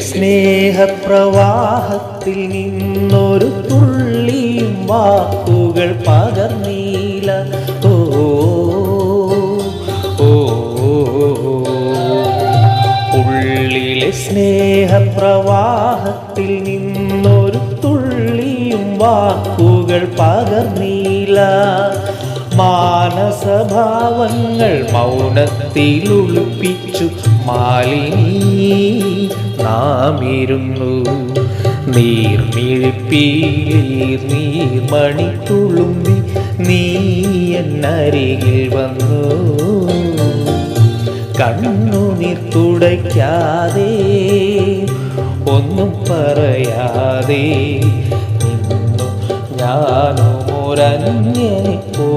സ്നേഹപ്രവാഹത്തിൽ നിന്നൊരു തുള്ളിയും വാക്കുകൾ പകർന്നീല. ഓ ഓ ഉള്ളിലെ സ്നേഹപ്രവാഹത്തിൽ നിന്നൊരു തുള്ളിയും വാക്കുകൾ പകർന്നീല. മാനസഭാവങ്ങൾ മൗനത്തിലൊളിപ്പിച്ചു മാലിനി നാമിരുന്നു. നീർമിഴിപ്പീലീർ നീർമണി തുളുമ്പി നീ എന്നരികിൽ വന്നു. കണ്ണുനീർ തുടയ്ക്കാതെ ഒന്നും പറയാതെ നിന്നു ഞാനും ഒരന്യനെ പോ.